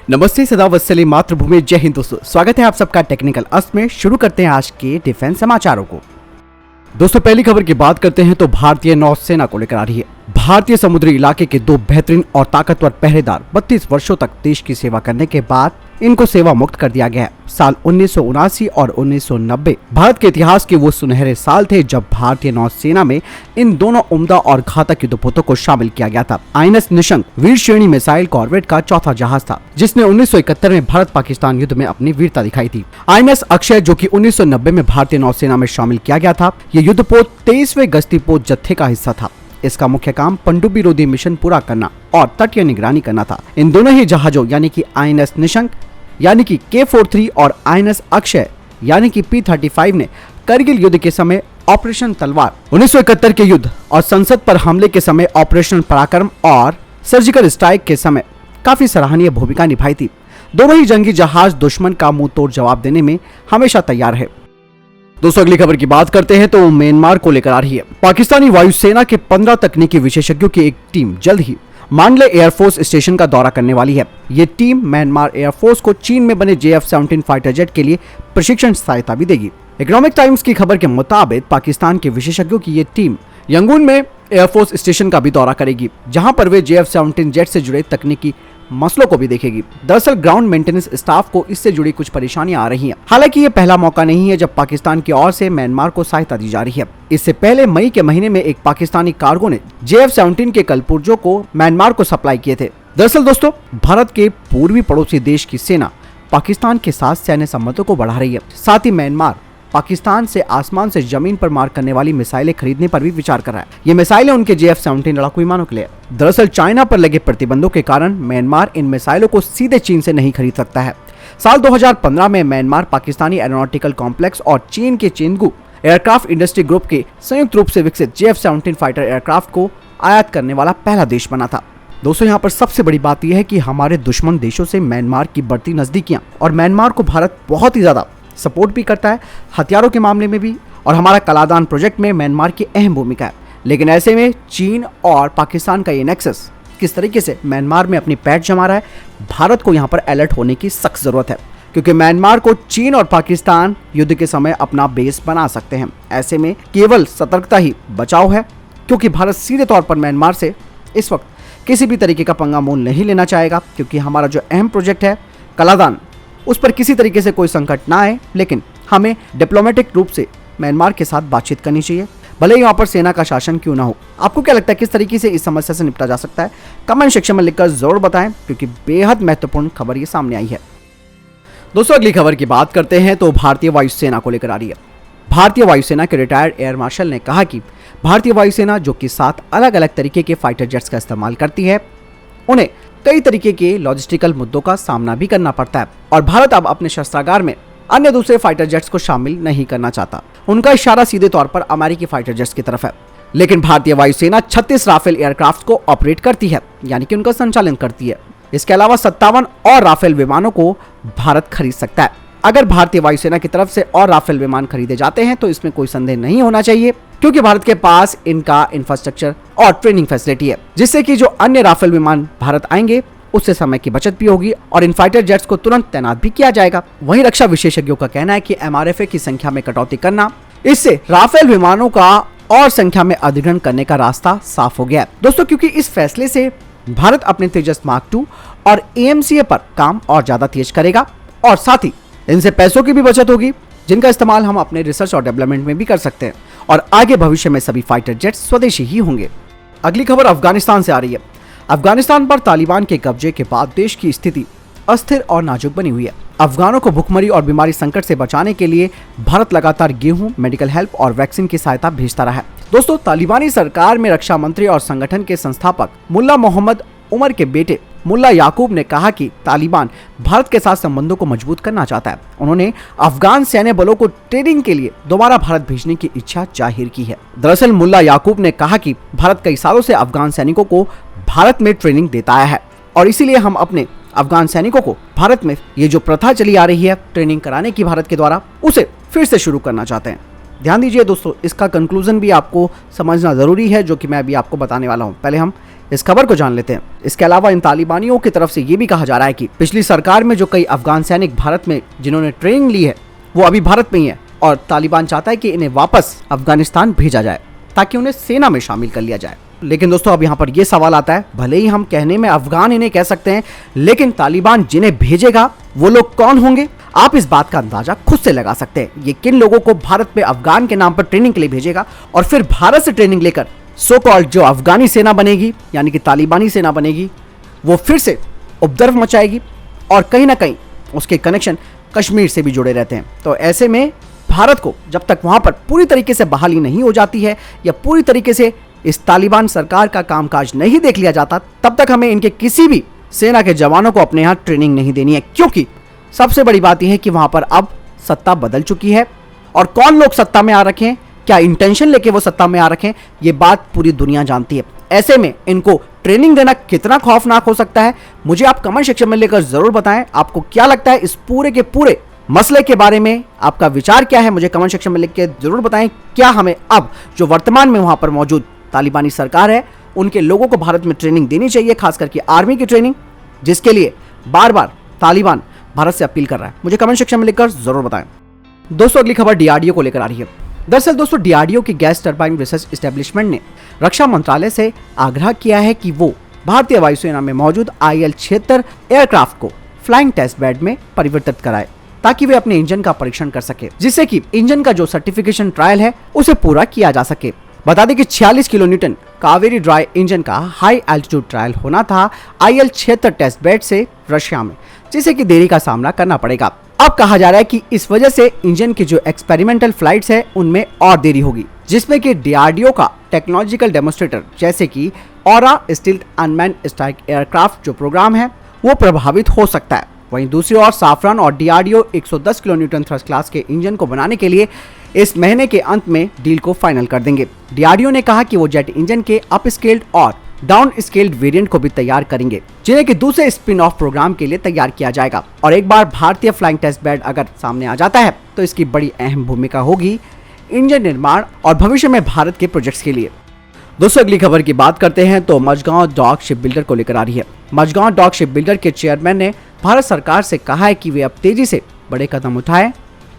नमस्ते, सदा वत्सले मातृभूमि, जय हिंद दोस्तों। स्वागत है आप सबका टेक्निकल अस्त में। शुरू करते हैं आज के डिफेंस समाचारों को। दोस्तों, पहली खबर की बात करते हैं तो भारतीय नौसेना को लेकर आ रही है। भारतीय समुद्री इलाके के दो बेहतरीन और ताकतवर पहरेदार 32 वर्षों तक देश की सेवा करने के बाद इनको सेवा मुक्त कर दिया गया है। साल 1979 और 1990 भारत के इतिहास के वो सुनहरे साल थे जब भारतीय नौसेना में इन दोनों उम्दा और घातक युद्धपोतों को शामिल किया गया था। आईएनएस निशंक वीर श्रेणी मिसाइल कॉर्वेट का चौथा जहाज था जिसने 1971 में भारत पाकिस्तान युद्ध में अपनी वीरता दिखाई थी। आईएनएस अक्षय, जो कि 1990 में भारतीय नौसेना में शामिल किया गया था, ये युद्धपोत 23वें गश्तीपोत जत्थे का हिस्सा था। इसका मुख्य काम पनडुब्बी रोधी मिशन पूरा करना और तटीय निगरानी करना था। इन दोनों ही जहाजों यानी कि आईएनएस निशंक यानी कि K-43 और आईएनएस अक्षय यानी कि P-35 ने करगिल युद्ध के समय ऑपरेशन तलवार, 1971 के युद्ध और संसद पर हमले के समय ऑपरेशन पराक्रम और सर्जिकल स्ट्राइक के समय काफी सराहनीय भूमिका निभाई थी। दोनों ही जंगी जहाज दुश्मन का मुंह तोड़ जवाब देने में हमेशा तैयार है। दोस्तों, अगली खबर की बात करते हैं तो म्यांमार को लेकर आ रही है। पाकिस्तानी वायुसेना के 15 तकनीकी विशेषज्ञों की एक टीम जल्द ही मांडले एयरफोर्स स्टेशन का दौरा करने वाली है। ये टीम म्यांमार एयरफोर्स को चीन में बने JF-17 फाइटर जेट के लिए प्रशिक्षण सहायता भी देगी। इकोनॉमिक टाइम्स की खबर के मुताबिक पाकिस्तान के विशेषज्ञों की ये टीम यंगून में एयरफोर्स स्टेशन का भी दौरा करेगी, जहां पर वे JF-17 जेट से जुड़े तकनीकी मसलों को भी देखेगी। दरअसल ग्राउंड मेंटेनेंस स्टाफ को इससे जुड़ी कुछ परेशानियां आ रही हैं। हालांकि ये पहला मौका नहीं है जब पाकिस्तान की ओर से म्यांमार को सहायता दी जा रही है। इससे पहले मई के महीने में एक पाकिस्तानी कार्गो ने JF-17 के कलपुर्जों को म्यांमार को सप्लाई किए थे। दरअसल दोस्तों, भारत के पूर्वी पड़ोसी देश की सेना पाकिस्तान के साथ सैन्य संबंधों को बढ़ा रही है। साथ ही म्यांमार पाकिस्तान से आसमान से जमीन पर मार करने वाली मिसाइलें खरीदने पर भी विचार कर रहा है। ये मिसाइलें उनके JF-17 लड़ाकू विमानों के लिए। दरअसल चाइना पर लगे प्रतिबंधों के कारण म्यांमार इन मिसाइलों को सीधे चीन से नहीं खरीद सकता है। साल 2015 में म्यांमार पाकिस्तानी एरोनॉटिकल कॉम्प्लेक्स और चीन के चेंगू एयरक्राफ्ट इंडस्ट्री ग्रुप के संयुक्त रूप से विकसित JF-17 फाइटर एयरक्राफ्ट को आयात करने वाला पहला देश बना था। दोस्तों, यहाँ पर सबसे बड़ी बात यह है कि हमारे दुश्मन देशों से म्यांमार की बढ़ती नजदीकियां और म्यांमार को भारत बहुत ही ज्यादा सपोर्ट भी करता है, हथियारों के मामले में भी, और हमारा कलादान प्रोजेक्ट में म्यांमार की अहम भूमिका है। लेकिन ऐसे में चीन और पाकिस्तान का ये नेक्सस किस तरीके से म्यांमार में अपनी पैठ जमा रहा है, भारत को यहाँ पर अलर्ट होने की सख्त जरूरत है, क्योंकि म्यांमार को चीन और पाकिस्तान युद्ध के समय अपना बेस बना सकते हैं। ऐसे में केवल सतर्कता ही बचाव है, क्योंकि भारत सीधे तौर पर म्यांमार से इस वक्त किसी भी तरीके का पंगा मोल नहीं लेना चाहेगा, क्योंकि हमारा जो अहम प्रोजेक्ट है कलादान, उस पर किसी तरीके से कोई संकट ना आए। लेकिन हमें डिप्लोमेटिक रूप से म्यांमार के साथ बातचीत करनी चाहिए, भले ही वहां पर सेना का शासन क्यों ना हो। आपको क्या लगता है, किस तरीके से इस समस्या से निपटा जा सकता है? कमेंट सेक्शन में लिखकर जरूर बताएं, क्योंकि बेहद महत्वपूर्ण खबर ये सामने आई है। दोस्तों, अगली खबर की बात करते हैं तो भारतीय वायुसेना को लेकर आ रही है। भारतीय वायुसेना के रिटायर्ड एयर मार्शल ने कहा कि भारतीय वायुसेना, जो कि 7 अलग अलग तरीके के फाइटर जेट्स का इस्तेमाल करती है, उन्हें कई तरीके के लॉजिस्टिकल मुद्दों का सामना भी करना पड़ता है और भारत अब अपने शस्त्रागार में अन्य दूसरे फाइटर जेट्स को शामिल नहीं करना चाहता। उनका इशारा सीधे तौर पर अमेरिकी फाइटर जेट्स की तरफ है। लेकिन भारतीय वायुसेना 36 राफेल एयरक्राफ्ट को ऑपरेट करती है, यानी कि उनका संचालन करती है। इसके अलावा 57 और राफेल विमानों को भारत खरीद सकता है। अगर भारतीय वायुसेना की तरफ से और राफेल विमान खरीदे जाते हैं तो इसमें कोई संदेह नहीं होना चाहिए, क्योंकि भारत के पास इनका इंफ्रास्ट्रक्चर और ट्रेनिंग फैसिलिटी है, जिससे कि जो अन्य राफेल विमान भारत आएंगे उससे समय की बचत भी होगी और इन फाइटर जेट्स को तुरंत तैनात भी किया जाएगा। वहीं रक्षा विशेषज्ञों का कहना है कि MRFA की संख्या में कटौती करना, इससे राफेल विमानों का और संख्या में अधिग्रहण करने का रास्ता साफ हो गया है। दोस्तों, क्योंकि इस फैसले से भारत अपने तेजस मार्क 2 और AMCA पर काम और ज्यादा तेज करेगा और साथ ही इनसे पैसों की भी बचत होगी, जिनका इस्तेमाल हम अपने रिसर्च और डेवलपमेंट में भी कर सकते हैं और आगे भविष्य में सभी फाइटर जेट्स स्वदेशी ही होंगे। अगली खबर अफगानिस्तान से आ रही है। अफगानिस्तान पर तालिबान के कब्जे के बाद देश की स्थिति अस्थिर और नाजुक बनी हुई है। अफगानों को भुखमरी और बीमारी संकट से बचाने के लिए भारत लगातार गेहूं, मेडिकल हेल्प और वैक्सीन की सहायता भेजता रहा है। दोस्तों, तालिबानी सरकार में रक्षा मंत्री और संगठन के संस्थापक मुल्ला मोहम्मद उमर के बेटे मुल्ला याकूब ने कहा कि तालिबान भारत के साथ संबंधों को मजबूत करना चाहता है। उन्होंने अफगान सैन्य बलों को ट्रेनिंग के लिए दोबारा भारत भेजने की इच्छा जाहिर की है। दरअसल मुल्ला याकूब ने कहा कि भारत कई सालों से अफगान सैनिकों को भारत में ट्रेनिंग देता आया है और इसीलिए हम अपने अफगान सैनिकों को भारत में ये जो प्रथा चली आ रही है ट्रेनिंग कराने की भारत के द्वारा, उसे फिर से शुरू करना चाहते हैं। ध्यान दीजिए दोस्तों, इसका कंक्लूजन भी आपको समझना जरूरी है, जो कि मैं अभी आपको बताने वाला हूँ। पहले हम इस खबर को जान लेते हैं। इसके अलावा इन तालिबानियों की तरफ से ये भी कहा जा रहा है कि पिछली सरकार में जो कई अफगान सैनिक भारत में जिन्होंने ट्रेनिंग ली है वो अभी भारत में ही है और तालिबान चाहता है कि इन्हें वापस अफगानिस्तान भेजा जाए ताकि उन्हें सेना में शामिल कर लिया जाए। लेकिन दोस्तों अब यहाँ पर यह सवाल आता है, भले ही हम कहने में अफगान इन्हें कह सकते हैं, लेकिन तालिबान जिन्हें भेजेगा वो लोग कौन होंगे? आप इस बात का अंदाजा खुद से लगा सकते हैं। ये किन लोगों को भारत में अफगान के नाम पर ट्रेनिंग के लिए भेजेगा और फिर भारत से ट्रेनिंग लेकर सो कॉल्ड जो अफगानी सेना बनेगी यानी कि तालिबानी सेना बनेगी वो फिर से उपद्रव मचाएगी और कहीं ना कहीं उसके कनेक्शन कश्मीर से भी जुड़े रहते हैं। तो ऐसे में भारत को जब तक वहां पर पूरी तरीके से बहाली नहीं हो जाती है या पूरी तरीके से इस तालिबान सरकार का कामकाज नहीं देख लिया जाता, तब तक हमें इनके किसी भी सेना के जवानों को अपने यहाँ ट्रेनिंग नहीं देनी है, क्योंकि सबसे बड़ी बात यह है कि वहां पर अब सत्ता बदल चुकी है और कौन लोग सत्ता में आ रखे हैं, क्या इंटेंशन लेके वो सत्ता में आ रखे हैं, ये बात पूरी दुनिया जानती है। ऐसे में इनको ट्रेनिंग देना कितना खौफनाक हो सकता है, मुझे आप कमेंट सेक्शन में लेकर जरूर बताएं। आपको क्या लगता है इस पूरे के पूरे मसले के बारे में, आपका विचार क्या है, मुझे कमेंट सेक्शन में लिख के जरूर बताएं। क्या हमें अब जो वर्तमान में वहां पर मौजूद तालिबानी सरकार है उनके लोगों को भारत में ट्रेनिंग देनी चाहिए, खास करके आर्मी की ट्रेनिंग, जिसके लिए बार बार तालिबान भारत से अपील कर रहा है? मुझे कमेंट सेक्शन में लिखकर जरूर बताएं। दोस्तों अगली खबर डीआरडीओ को लेकर आ रही है। दरअसल दोस्तों डीआरडीओ की गैस टरबाइन रिसर्च एस्टेब्लिशमेंट ने रक्षा मंत्रालय से आग्रह किया है कि वो भारतीय वायुसेना में मौजूद IL-76 एयरक्राफ्ट को फ्लाइंग टेस्ट बेड में परिवर्तित कराए ताकि वे अपने इंजन का परीक्षण कर सके, जिससे कि इंजन का जो सर्टिफिकेशन ट्रायल है उसे पूरा किया जा सके। बता दें कि 46 kilo Newton Kaveri dry engine का हाई एल्टीट्यूड ट्रायल होना था IL-76 टेस्ट बेड से रशिया में, जिसे कि देरी का सामना करना पड़ेगा। अब कहा जा रहा है कि इस वजह से इंजन की जो एक्सपेरिमेंटल फ्लाइट्स है उनमें और देरी होगी, जिसमें कि डीआरडीओ का टेक्नोलॉजिकल डेमोन्स्ट्रेटर जैसे कि aura stealth unmanned strike aircraft जो प्रोग्राम है वो प्रभावित हो सकता है। वहीं दूसरी ओर साफरान और DRDO 110 kilo Newton thrust class के इंजन को बनाने के लिए इस महीने के अंत में डील को फाइनल कर देंगे। डीआरडीओ ने कहा कि वो जेट इंजन के अप स्केल्ड और डाउन स्केल्ड वेरिएंट को भी तैयार करेंगे, जिन्हें कि दूसरे स्पिन ऑफ प्रोग्राम के लिए तैयार किया जाएगा। और एक बार भारतीय फ्लाइंग टेस्ट बेड अगर सामने आ जाता है तो इसकी बड़ी अहम भूमिका होगी इंजन निर्माण और भविष्य में भारत के प्रोजेक्ट्स के लिए। दोस्तों अगली खबर की बात करते हैं तो मझगांव डॉक शिप बिल्डर को लेकर आ रही है। मझगांव डॉक शिप बिल्डर के चेयरमैन ने भारत सरकार से कहा है कि वे अब तेजी से बड़े कदम उठाएं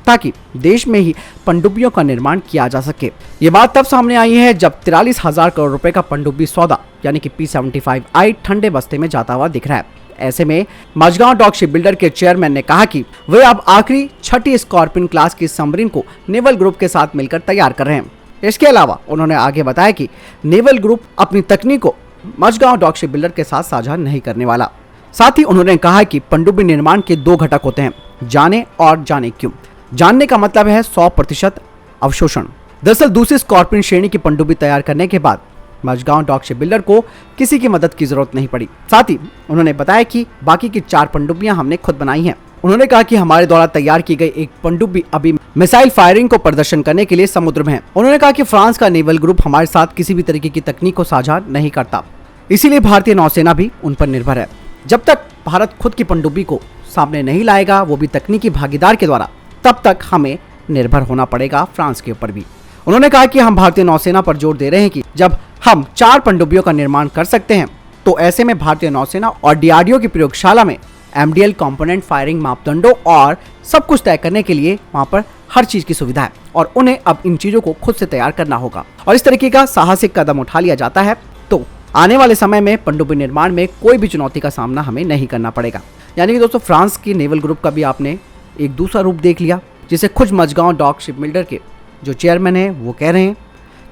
ताकि देश में ही पनडुब्बियों का निर्माण किया जा सके। ये बात तब सामने आई है जब 43,000 करोड़ रुपए का पनडुब्बी सौदा यानी कि P-75I ठंडे बस्ते में जाता हुआ दिख रहा है। ऐसे में मझगांव डॉक शिप बिल्डर के चेयरमैन ने कहा कि वे अब आखिरी छठी स्कॉर्पियन क्लास की सबमरीन को नेवल ग्रुप के साथ मिलकर तैयार कर रहे हैं। इसके अलावा उन्होंने आगे बताया कि नेवल ग्रुप अपनी तकनीक को मझगांव डॉक शिप बिल्डर के साथ साझा नहीं करने वाला। साथ ही उन्होंने कहा कि पनडुब्बी निर्माण के 2 घटक होते हैं, जाने और जाने क्यों। जानने का मतलब है 100% अवशोषण। दरअसल दूसरी स्कॉर्पियन श्रेणी की पनडुब्बी तैयार करने के बाद मझगांव डॉक शिप बिल्डर को किसी की मदद की जरूरत नहीं पड़ी। साथ ही उन्होंने बताया कि बाकी की 4 पनडुब्बियां हमने खुद बनाई हैं। उन्होंने कहा कि हमारे द्वारा तैयार की गई एक पनडुब्बी अभी मिसाइल फायरिंग को प्रदर्शन करने के लिए समुद्र में है। उन्होंने कहा कि फ्रांस का नेवल ग्रुप हमारे साथ किसी भी तरीके की तकनीक को साझा नहीं करता, इसीलिए भारतीय नौसेना भी उन पर निर्भर है। जब तक भारत खुद की पनडुब्बी को सामने नहीं लाएगा, वो भी तकनीकी भागीदार के द्वारा, तब तक हमें निर्भर होना पड़ेगा फ्रांस के ऊपर भी। उन्होंने कहा कि हम भारतीय नौसेना पर जोर दे रहे हैं कि जब हम 4 पनडुब्बियों का निर्माण कर सकते हैं तो ऐसे में भारतीय नौसेना और डीआरडीओ की प्रयोगशाला में MDL कंपोनेंट फायरिंग मापदंडों और सब कुछ तय करने के लिए वहां पर हर चीज की सुविधा है और उन्हें अब इन चीजों को खुद से तैयार करना होगा। और इस तरीके का साहसिक कदम उठा लिया जाता है तो आने वाले समय में पनडुब्बी निर्माण में कोई भी चुनौती का सामना हमें नहीं करना पड़ेगा। यानी कि दोस्तों फ्रांस की नेवल ग्रुप का भी आपने एक दूसरा रूप देख लिया, जिसे खुद मझगांव डॉक शिप बिल्डर के जो चेयरमैन है वो कह रहे हैं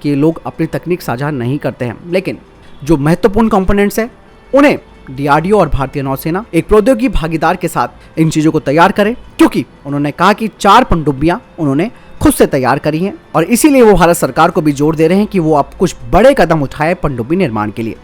कि लोग अपनी तकनीक साझा नहीं करते हैं, लेकिन जो महत्वपूर्ण कंपोनेंट्स हैं उन्हें डीआरडीओ और भारतीय नौसेना एक प्रौद्योगिकी भागीदार के साथ इन चीजों को तैयार करें, क्योंकि उन्होंने कहा कि 4 पनडुब्बियां उन्होंने खुद से तैयार करी हैं और इसीलिए वो भारत सरकार को भी जोर दे रहे हैं कि वो अब कुछ बड़े कदम उठाए पनडुब्बी निर्माण के लिए।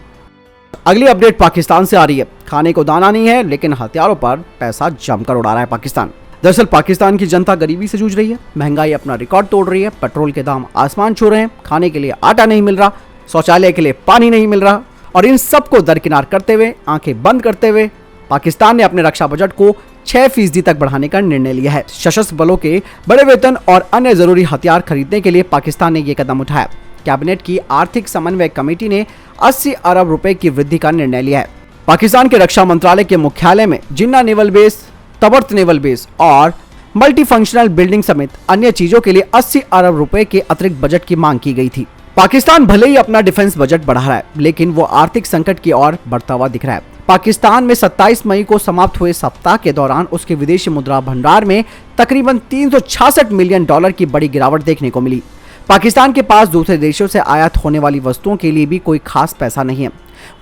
अगली अपडेट पाकिस्तान से आ रही है। खाने को दाना नहीं है लेकिन हथियारों पर पैसा जमकर उड़ा रहा है पाकिस्तान। दरअसल पाकिस्तान की जनता गरीबी से जूझ रही है, महंगाई अपना रिकॉर्ड तोड़ रही है, पेट्रोल के दाम आसमान छू रहे हैं, खाने के लिए आटा नहीं मिल रहा, शौचालय के लिए पानी नहीं मिल रहा और इन सबको दरकिनार करते हुए, आंखें बंद करते हुए पाकिस्तान ने अपने रक्षा बजट को 6% तक बढ़ाने का निर्णय लिया है। सशस्त्र बलों के बड़े वेतन और अन्य जरूरी हथियार खरीदने के लिए पाकिस्तान ने यह कदम उठाया। कैबिनेट की आर्थिक समन्वय कमेटी ने 80 अरब रुपए की वृद्धि का निर्णय लिया है। पाकिस्तान के रक्षा मंत्रालय के मुख्यालय में जिन्ना नेवल बेस, तबर्त नेवल बेस और मल्टी फंक्शनल बिल्डिंग समेत अन्य चीजों के लिए 80 अरब रुपए के अतिरिक्त बजट की मांग की गई थी। पाकिस्तान भले ही अपना डिफेंस बजट बढ़ा रहा है, लेकिन वो आर्थिक संकट की ओर बढ़ता हुआ दिख रहा है। पाकिस्तान में 27 मई को समाप्त हुए सप्ताह के दौरान उसके विदेशी मुद्रा भंडार में तकरीबन 366 मिलियन डॉलर की बड़ी गिरावट देखने को मिली। पाकिस्तान के पास दूसरे देशों से आयात होने वाली वस्तुओं के लिए भी कोई खास पैसा नहीं है।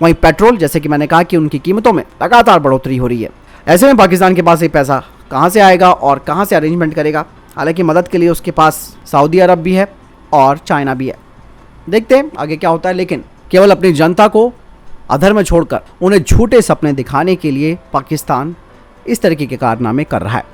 वहीं पेट्रोल, जैसे कि मैंने कहा कि उनकी कीमतों में लगातार बढ़ोतरी हो रही है। ऐसे में पाकिस्तान के पास ये पैसा कहां से आएगा और कहां से अरेंजमेंट करेगा? हालांकि मदद के लिए उसके पास सऊदी अरब भी है और चाइना भी है। देखते हैं आगे क्या होता है, लेकिन केवल अपनी जनता को अधर में छोड़कर उन्हें झूठे सपने दिखाने के लिए पाकिस्तान इस तरीके के कारनामे कर रहा है।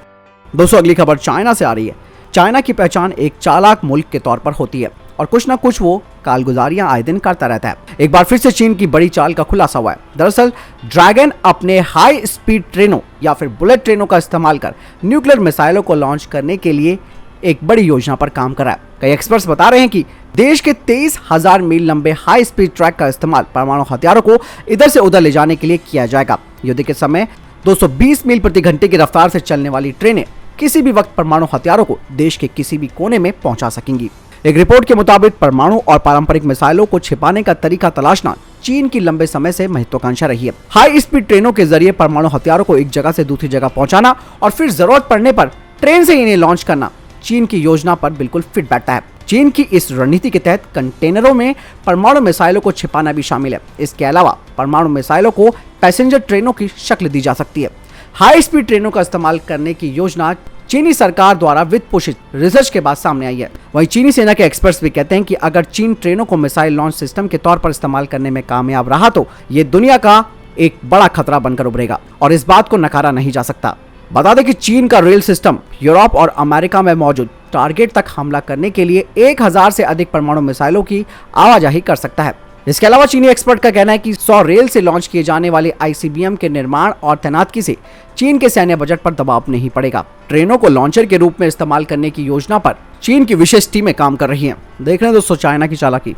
दोस्तों, अगली खबर चाइना से आ रही है। चाइना की पहचान एक चालाक मुल्क के तौर पर होती है और कुछ ना कुछ वो कालगुजारियां आए दिन करता रहता है। एक बार फिर से चीन की बड़ी चाल का खुलासा हुआ है। दरअसल ड्रैगन अपने हाई स्पीड ट्रेनों या फिर बुलेट ट्रेनों का इस्तेमाल कर न्यूक्लियर मिसाइलों को लॉन्च करने के लिए एक बड़ी योजना पर काम कर रहा है। कई एक्सपर्ट्स बता रहे हैं कि देश के 23,000 मील लंबे हाई स्पीड ट्रैक का इस्तेमाल परमाणु हथियारों को इधर से उधर ले जाने के लिए किया जाएगा। युद्ध के समय 220 मील प्रति घंटे की रफ्तार से चलने वाली ट्रेनें किसी भी वक्त परमाणु हथियारों को देश के किसी भी कोने में पहुंचा सकेंगी। एक रिपोर्ट के मुताबिक परमाणु और पारंपरिक मिसाइलों को छिपाने का तरीका तलाशना चीन की लंबे समय से महत्वाकांक्षा रही है। हाई स्पीड ट्रेनों के जरिए परमाणु हथियारों को एक जगह से दूसरी जगह पहुंचाना और फिर जरूरत पड़ने पर ट्रेन से इन्हें लॉन्च करना चीन की योजना पर बिल्कुल फिट बैठता है। चीन की इस रणनीति के तहत कंटेनरों में परमाणु मिसाइलों को छिपाना भी शामिल है। इसके अलावा परमाणु मिसाइलों को पैसेंजर ट्रेनों की शक्ल दी जा सकती है। हाई स्पीड ट्रेनों का इस्तेमाल करने की योजना चीनी सरकार द्वारा वित्त पोषित रिसर्च के बाद सामने आई है। वहीं चीनी सेना के एक्सपर्ट्स भी कहते हैं कि अगर चीन ट्रेनों को मिसाइल लॉन्च सिस्टम के तौर पर इस्तेमाल करने में कामयाब रहा तो ये दुनिया का एक बड़ा खतरा बनकर उभरेगा और इस बात को नकारा नहीं जा सकता। बता दें कि चीन का रेल सिस्टम यूरोप और अमेरिका में मौजूद टारगेट तक हमला करने के लिए 1000 से अधिक परमाणु मिसाइलों की आवाजाही कर सकता है। इसके अलावा चीनी एक्सपर्ट का कहना है कि 100 रेल से लॉन्च किए जाने वाले ICBM के निर्माण और तैनाती से चीन के सैन्य बजट पर दबाव नहीं पड़ेगा। ट्रेनों को लॉन्चर के रूप में इस्तेमाल करने की योजना पर चीन की विशेष टीमें काम कर रही हैं। देख रहे हैं दोस्तों चाइना की चालाकी।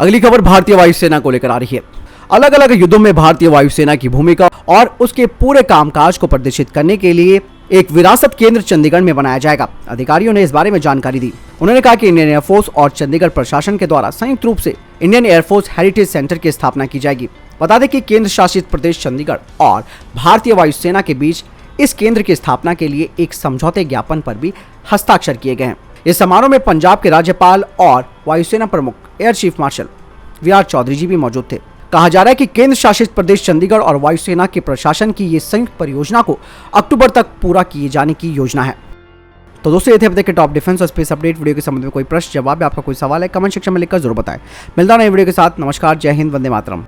अगली खबर भारतीय वायुसेना को लेकर आ रही है। अलग अलग युद्धों में भारतीय वायुसेना की भूमिका और उसके पूरे कामकाज को प्रदर्शित करने के लिए एक विरासत केंद्र चंडीगढ़ में बनाया जाएगा। अधिकारियों ने इस बारे में जानकारी दी। उन्होंने कहा कि इंडियन एयरफोर्स और चंडीगढ़ प्रशासन के द्वारा संयुक्त रूप से इंडियन एयरफोर्स हेरिटेज सेंटर की स्थापना की जाएगी। बता दें कि केंद्र शासित प्रदेश चंडीगढ़ और भारतीय वायुसेना के बीच इस केंद्र की स्थापना के लिए एक समझौते ज्ञापन पर भी हस्ताक्षर किए गए हैं। इस समारोह में पंजाब के राज्यपाल और वायुसेना प्रमुख air chief marshal VR Chaudhary ji भी मौजूद थे। कहा जा रहा है कि केंद्र शासित प्रदेश चंडीगढ़ और वायुसेना के प्रशासन की ये संयुक्त परियोजना को अक्टूबर तक पूरा किए जाने की योजना है। तो दोस्तों, ये थे अब तक के टॉप डिफेंस और स्पेस अपडेट। वीडियो के संबंध में कोई प्रश्न, जवाब या आपका कोई सवाल है, कमेंट सेक्शन में लिखकर जरूर बताएं। मिलता है नई वीडियो के साथ। नमस्कार, जय हिंद, वंदे मातरम।